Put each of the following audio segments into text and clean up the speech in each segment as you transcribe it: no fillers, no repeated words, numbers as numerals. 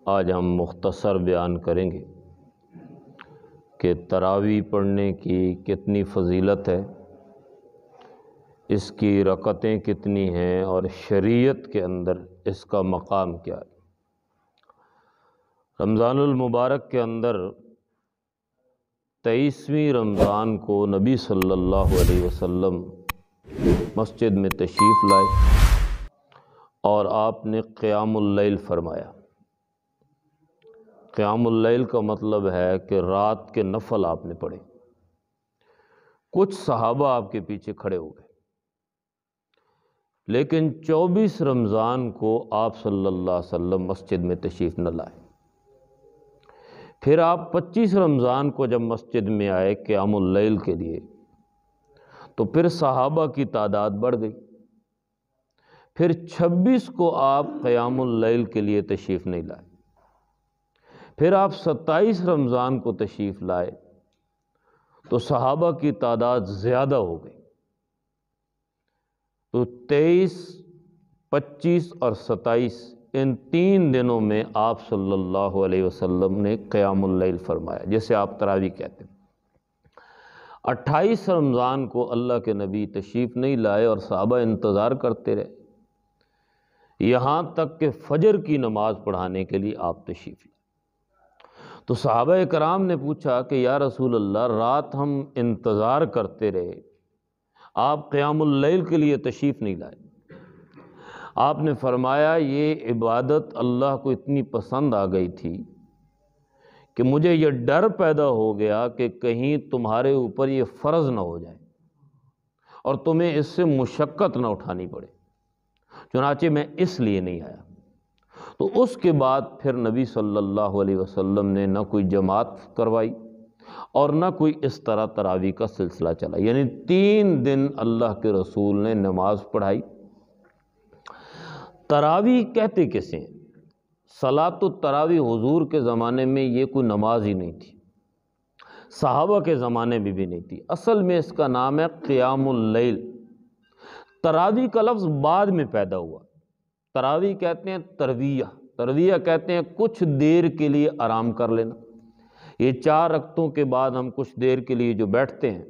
آج ہم مختصر بیان کریں گے کہ تراویح پڑھنے کی کتنی فضیلت ہے، اس کی رکعتیں کتنی ہیں اور شریعت کے اندر اس کا مقام کیا ہے۔ رمضان المبارک کے اندر 23ویں رمضان کو نبی صلی اللہ علیہ وسلم مسجد میں تشریف لائے اور آپ نے قیام اللیل فرمایا۔ قیام اللیل کا مطلب ہے کہ رات کے نفل آپ نے پڑھے۔ کچھ صحابہ آپ کے پیچھے کھڑے ہو گئے، لیکن 24 رمضان کو آپ صلی اللہ علیہ وسلم مسجد میں تشریف نہ لائے۔ پھر آپ 25 رمضان کو جب مسجد میں آئے قیام اللیل کے لیے تو پھر صحابہ کی تعداد بڑھ گئی۔ پھر 26 کو آپ قیام اللیل کے لیے تشریف نہیں لائے۔ پھر آپ 27 رمضان کو تشریف لائے تو صحابہ کی تعداد زیادہ ہو گئی۔ تو 23، 25 اور 27 ان 3 دنوں میں آپ صلی اللہ علیہ وسلم نے قیام اللیل فرمایا، جسے آپ تراویح کہتے ہیں۔ 28 رمضان کو اللہ کے نبی تشریف نہیں لائے اور صحابہ انتظار کرتے رہے، یہاں تک کہ فجر کی نماز پڑھانے کے لیے آپ تشریف لائے۔ تو صحابہ کرام نے پوچھا کہ یا رسول اللہ، رات ہم انتظار کرتے رہے، آپ قیام اللیل کے لیے تشریف نہیں لائے۔ آپ نے فرمایا یہ عبادت اللہ کو اتنی پسند آ گئی تھی کہ مجھے یہ ڈر پیدا ہو گیا کہ کہیں تمہارے اوپر یہ فرض نہ ہو جائے اور تمہیں اس سے مشقت نہ اٹھانی پڑے، چنانچہ میں اس لیے نہیں آیا۔ تو اس کے بعد پھر نبی صلی اللہ علیہ وسلم نے نہ کوئی جماعت کروائی اور نہ کوئی اس طرح تراویح کا سلسلہ چلا، یعنی 3 دن اللہ کے رسول نے نماز پڑھائی۔ تراویح کہتے کسے ہیں؟ صلاۃ التراویح حضور کے زمانے میں یہ کوئی نماز ہی نہیں تھی، صحابہ کے زمانے میں بھی نہیں تھی۔ اصل میں اس کا نام ہے قیام اللیل۔ تراویح کا لفظ بعد میں پیدا ہوا۔ تراویح کہتے ہیں ترویہ، ترویہ کہتے ہیں کچھ دیر کے لیے آرام کر لینا۔ یہ 4 رکعتوں کے بعد ہم کچھ دیر کے لیے جو بیٹھتے ہیں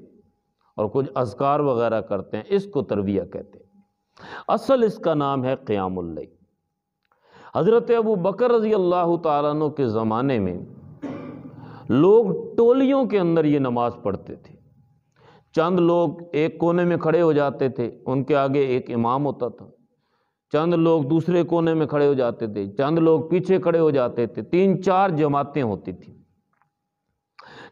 اور کچھ اذکار وغیرہ کرتے ہیں، اس کو ترویہ کہتے ہیں۔ اصل اس کا نام ہے قیام اللیل۔ حضرت ابو بکر رضی اللہ تعالیٰ عنہ کے زمانے میں لوگ ٹولیوں کے اندر یہ نماز پڑھتے تھے۔ چند لوگ ایک کونے میں کھڑے ہو جاتے تھے، ان کے آگے ایک امام ہوتا تھا، چند لوگ دوسرے کونے میں کھڑے ہو جاتے تھے، چند لوگ پیچھے کھڑے ہو جاتے تھے، 3-4 جماعتیں ہوتی تھیں۔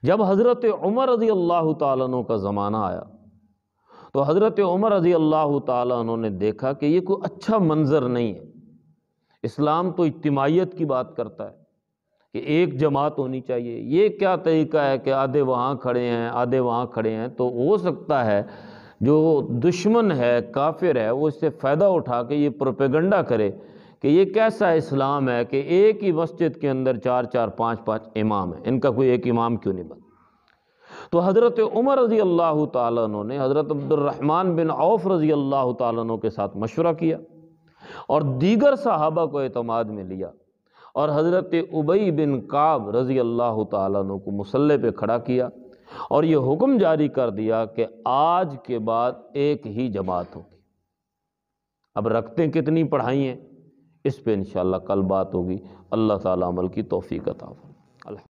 جب حضرت عمر رضی اللہ تعالیٰ عنہ کا زمانہ آیا تو حضرت عمر رضی اللہ تعالیٰ عنہ نے دیکھا کہ یہ کوئی اچھا منظر نہیں ہے۔ اسلام تو اجتماعیت کی بات کرتا ہے کہ ایک جماعت ہونی چاہیے، یہ کیا طریقہ ہے کہ آدھے وہاں کھڑے ہیں آدھے وہاں کھڑے ہیں؟ تو ہو سکتا ہے جو دشمن ہے، کافر ہے، وہ اس سے فائدہ اٹھا کے یہ پروپیگنڈا کرے کہ یہ کیسا اسلام ہے کہ ایک ہی مسجد کے اندر 4-4 5-5 امام ہیں، ان کا کوئی ایک امام کیوں نہیں بنتا؟ تو حضرت عمر رضی اللہ تعالیٰ عنہ نے حضرت عبد الرحمن بن عوف رضی اللہ تعالیٰ عنہ کے ساتھ مشورہ کیا اور دیگر صحابہ کو اعتماد میں لیا اور حضرت ابی بن کعب رضی اللہ تعالیٰ عنہ کو مصلی پہ کھڑا کیا اور یہ حکم جاری کر دیا کہ آج کے بعد ایک ہی جماعت ہوگی۔ اب رکعتیں کتنی پڑھائی ہیں اس پہ انشاءاللہ کل بات ہوگی۔ اللہ تعالیٰ عمل کی توفیق عطا فرمائے۔